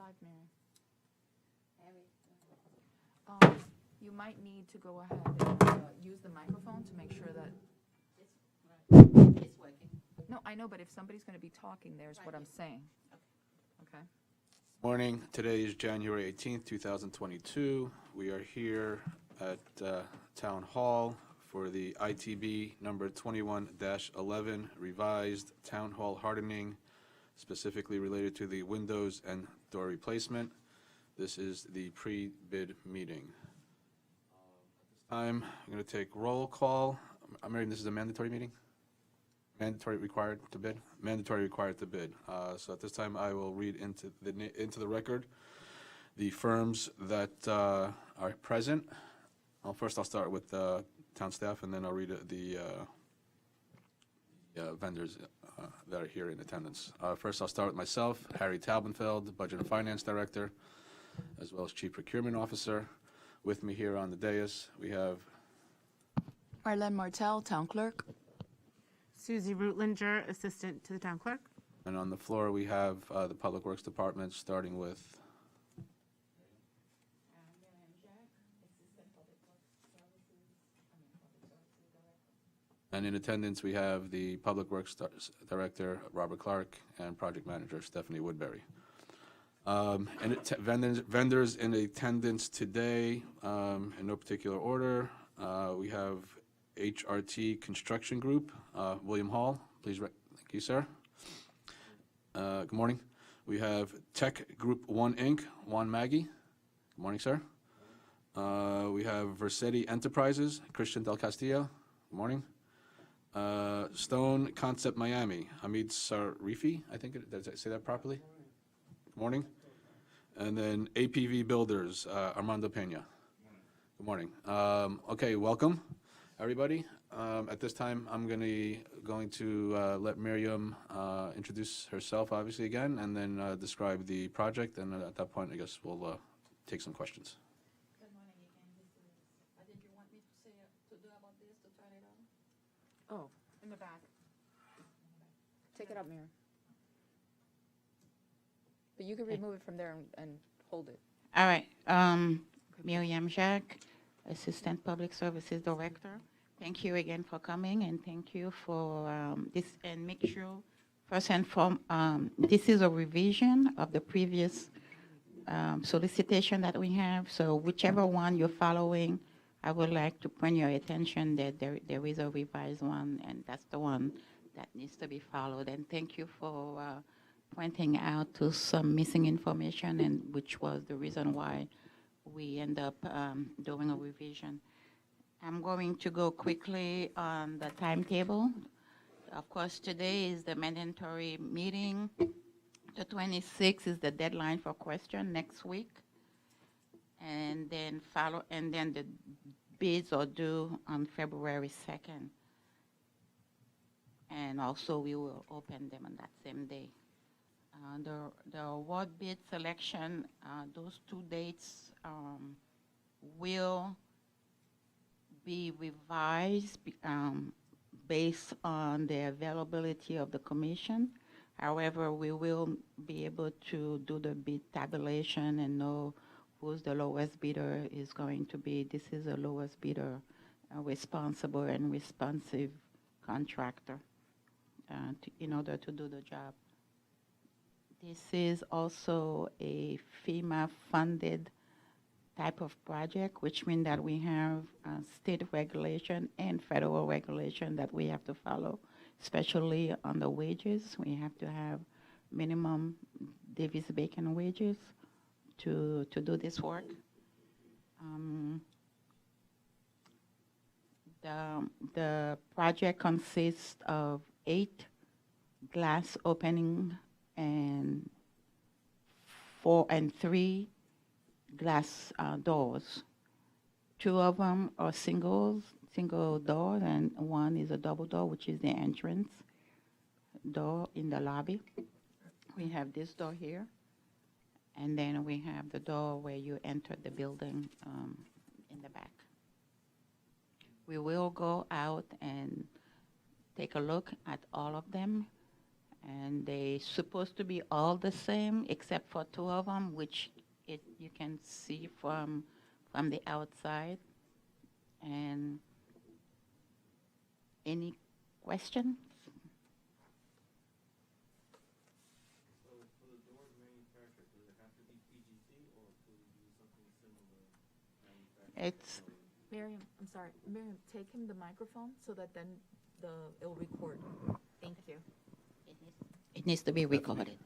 live, Mary. You might need to go ahead and use the microphone to make sure that. It's working. No, I know, but if somebody's going to be talking, there's what I'm saying. Okay. Morning. Today is January 18th, 2022. We are here at Town Hall for the ITB number 21-11 revised Town Hall hardening, specifically related to the windows and door replacement. This is the pre-bid meeting. I'm going to take roll call. Mary, this is a mandatory meeting? Mandatory required to bid? Mandatory required to bid. So at this time, I will read into the record the firms that are present. Well, first I'll start with town staff, and then I'll read the vendors that are here in attendance. First, I'll start with myself, Harry Taubenfeld, Budget and Finance Director, as well as Chief Procurement Officer. With me here on the dais, we have Marlene Martel, Town Clerk. Susie Rootlinger, Assistant to the Town Clerk. And on the floor, we have the Public Works Department, starting with and in attendance, we have the Public Works Director, Robert Clark, and Project Manager, Stephanie Woodbury. Vendors in attendance today, in no particular order, we have HRT Construction Group, William Hall, please, thank you, sir. Good morning. We have Tech Group 1 Inc., Juan Maggie. Good morning, sir. We have Versetti Enterprises, Christian Del Castillo. Good morning. Stone Concept Miami, Hamid Sarifi, I think, did I say that properly? Good morning. And then APV Builders, Armando Pena. Good morning. Okay, welcome, everybody. At this time, I'm going to let Miriam introduce herself, obviously, again, and then describe the project. And at that point, I guess we'll take some questions. Good morning again. What did you want me to say, to do about this, to turn it on? Oh, in the back. Take it up, Mary. But you can remove it from there and hold it. All right. Miriam Jacques, Assistant Public Services Director. Thank you again for coming, and thank you for this. And make sure, first and foremost, this is a revision of the previous solicitation that we have. So whichever one you're following, I would like to point your attention that there is a revised one, and that's the one that needs to be followed. And thank you for pointing out to some missing information, and which was the reason why we end up doing a revision. I'm going to go quickly on the timetable. Of course, today is the mandatory meeting. The 26th is the deadline for question next week. And then the bids are due on February 2nd. And also we will open them on that same day. The award bid selection, those 2 dates will be revised based on the availability of the commission. However, we will be able to do the bid tabulation and know who's the lowest bidder is going to be. This is the lowest bidder, responsible and responsive contractor in order to do the job. This is also a FEMA-funded type of project, which means that we have state regulation and federal regulation that we have to follow, especially on the wages. We have to have minimum Davis-Bacon wages to do this work. The project consists of 8 glass opening and 3 glass doors. 2 of them are single door, and 1 is a double door, which is the entrance door in the lobby. We have this door here, and then we have the door where you enter the building in the back. We will go out and take a look at all of them, And they supposed to be all the same except for two of them, which you can see from the outside. And any questions? It's Miriam, I'm sorry, Miriam, take him the microphone so that then it'll record. Thank you. it needs to be recorded.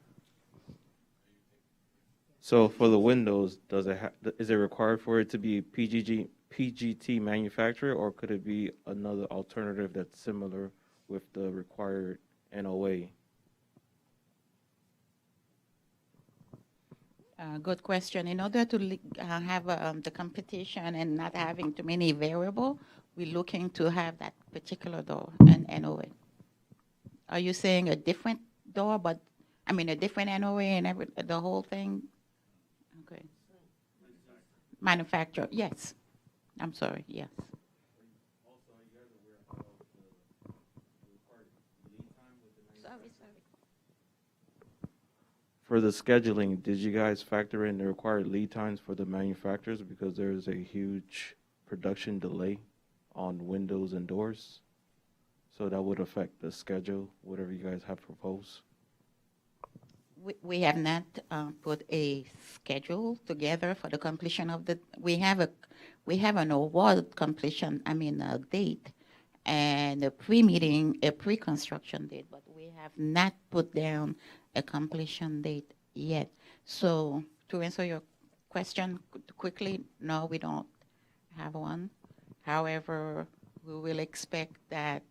So for the windows, is it required for it to be PGT manufacturer, or could it be another alternative that's similar with the required NOA? Good question. In order to have the competition and not having too many variable, we're looking to have that particular door and NOA. Are you saying a different door, but I mean a different NOA and the whole thing? Okay. Manufacturer, yes. I'm sorry, yes. Sorry. For the scheduling, did you guys factor in the required lead times for the manufacturers, because there is a huge production delay on windows and doors? So that would affect the schedule, whatever you guys have proposed. We have not put a schedule together for the completion of the. We have an award completion. I mean a date, and a pre-construction date, but we have not put down a completion date yet. So to answer your question quickly, no, we don't have one. However, we will expect that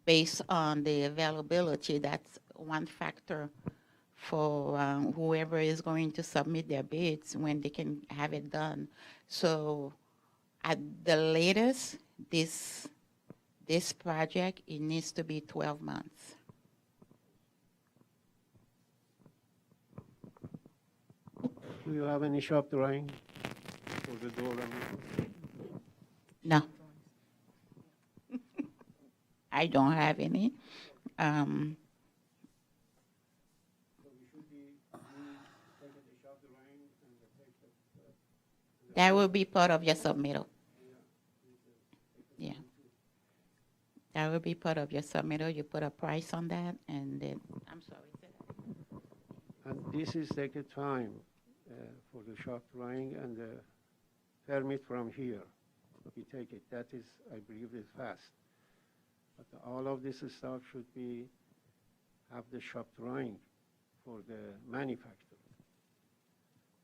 based on the availability, that's one factor for whoever is going to submit their bids when they can have it done. So at the latest, this project, it needs to be 12 months. Do you have any shop drawing for the door? No. I don't have any. That will be part of your submittal. Yeah. That will be part of your submittal. You put a price on that, and then, I'm sorry. Say that. And this is take a time for the shop drawing and the permit from here. We take it. That is, I believe, is fast. But all of this stuff should have the shop drawing for the manufacturer.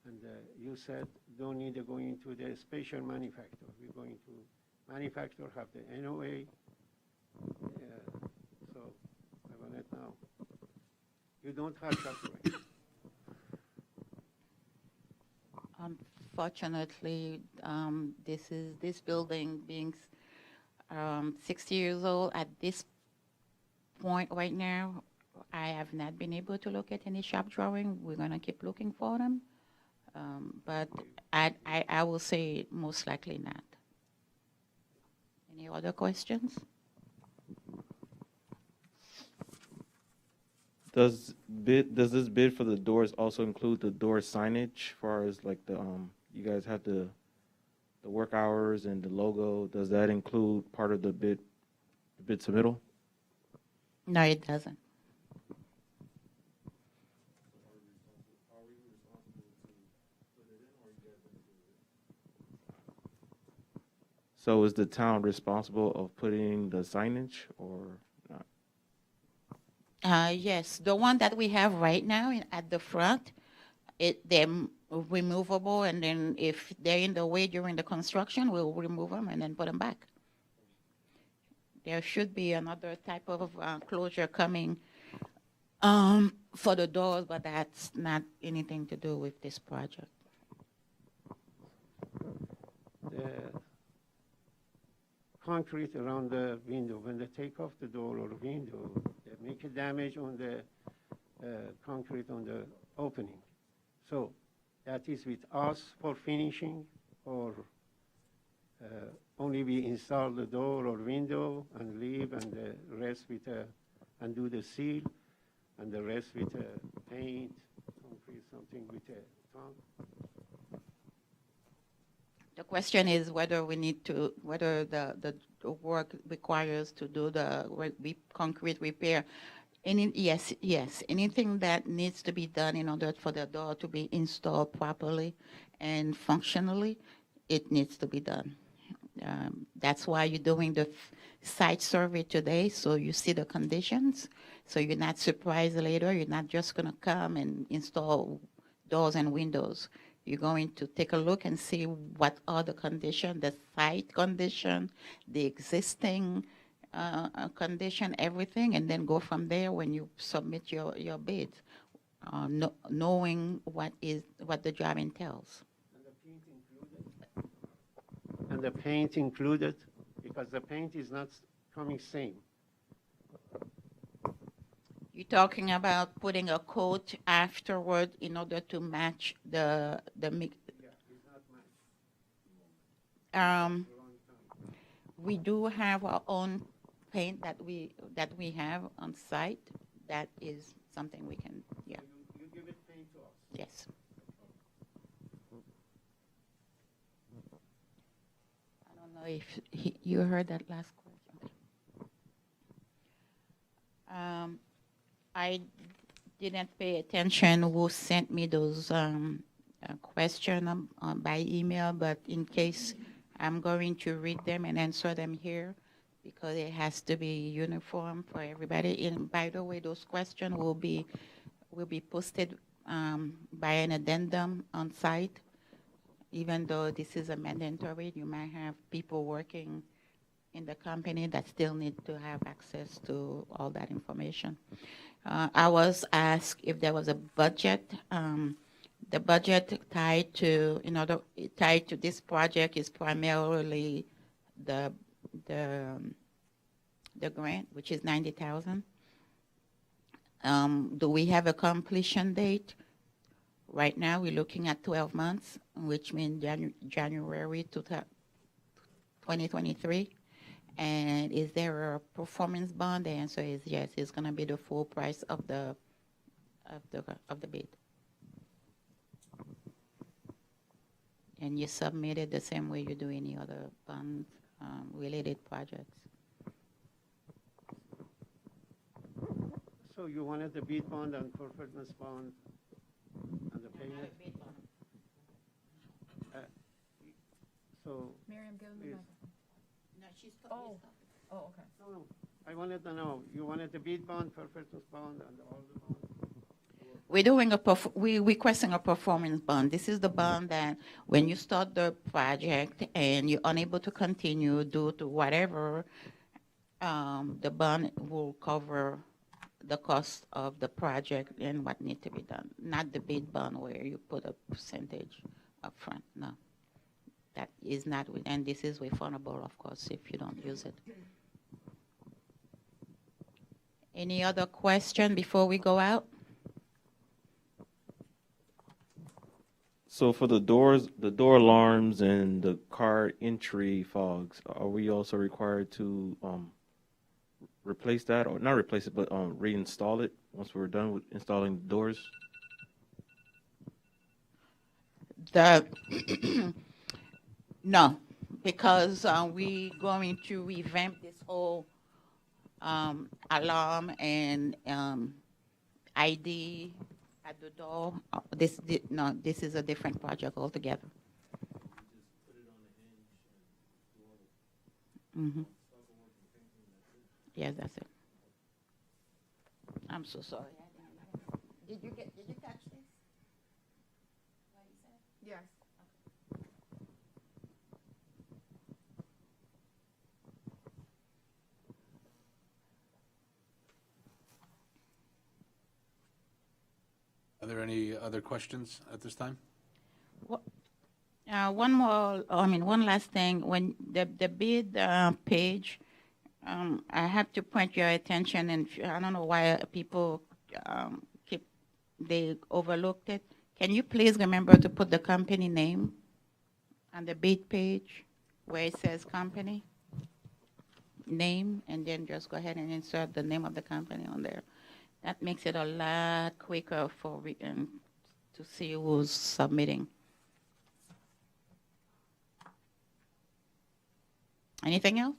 And you said don't need to go into the special manufacturer. We're going to manufacturer, have the NOA. So I want it now. You don't have shop drawing. Unfortunately, this building being 60 years old at this point right now, I have not been able to look at any shop drawing. We're going to keep looking for them. But I will say most likely not. Any other questions? Does this bid for the doors also include the door signage, as far as like the you guys have the work hours and the logo? Does that include part of the bid submittal? No, it doesn't. So is the town responsible of putting the signage or not? Yes, the one that we have right now at the front, they're removable, and then if they're in the way during the construction, we'll remove them and then put them back. There should be another type of closure coming for the doors, but that's not anything to do with this project. The concrete around the window, when they take off the door or window, they make a damage on the concrete on the opening. So that is with us for finishing, or only we install the door or window and leave, and the rest with and do the seal, and the rest with paint, concrete, something with a tongue. The question is whether we need to, whether the work requires to do the concrete repair. Yes, anything that needs to be done in order for the door to be installed properly and functionally, it needs to be done. That's why you're doing the site survey today, so you see the conditions, so you're not surprised later. You're not just going to come and install doors and windows. You're going to take a look and see what are the conditions, the site condition, the existing condition, everything, and then go from there when you submit your bid, knowing what the job entails. And the paint included, because the paint is not coming same. You're talking about putting a coat afterward in order to match the mix. Yeah, it's not matched. We do have our own paint that we have on site. That is something we can, yeah. You give it paint to us. Yes. I don't know if you heard that last question. I didn't pay attention who sent me those questions by email, but in case, I'm going to read them and answer them here because it has to be uniform for everybody. And by the way, those questions will be posted by an addendum on site. Even though this is a mandatory, you might have people working in the company that still need to have access to all that information. I was asked if there was a budget. The budget tied to this project is primarily the grant, which is $90,000. Do we have a completion date? Right now, we're looking at 12 months, which means January 2023. And is there a performance bond? The answer is yes. It's going to be the full price of the bid. And you submit it the same way you do any other bond related projects. So you wanted the bid bond and performance bond and the payment? So Miriam, give him the Yes. microphone. No, she's Oh, okay. no, I wanted to know, you wanted the bid bond, performance bond, and all the bonds? We're requesting a performance bond. This is the bond that when you start the project and you're unable to continue due to whatever, the bond will cover the cost of the project and what needs to be done. Not the bid bond where you put a percentage up front. No. That is not, and this is refundable, of course, if you don't use it. Any other question before we go out? So for the doors, the door alarms and the car entry fogs, are we also required to replace that, or not replace it, but reinstall it once we're done with installing the doors? No, because we're going to revamp this whole alarm and ID at the door. This is a different project altogether. Mm-hmm. Yes, that's it. I'm so sorry. Did you catch this? Yes. Are there any other questions at this time? One last thing. When the bid page, I have to point your attention, and I don't know why people they overlooked it. Can you please remember to put the company name on the bid page where it says company? name, and then just go ahead and insert the name of the company on there. That makes it a lot quicker for to see who's submitting. Anything else?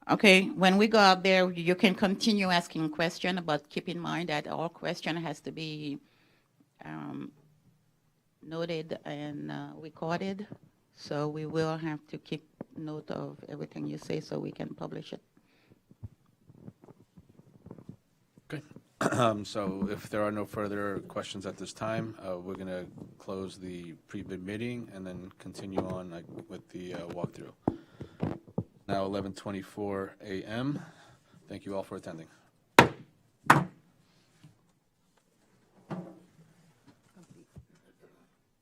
Okay, when we go out there, you can continue asking questions, but keep in mind that all question has to be noted and recorded. So we will have to keep note of everything you say so we can publish it. Okay. So if there are no further questions at this time, we're going to close the pre-bid meeting and then continue on with the walkthrough. Now 11:24 a.m. Thank you all for attending.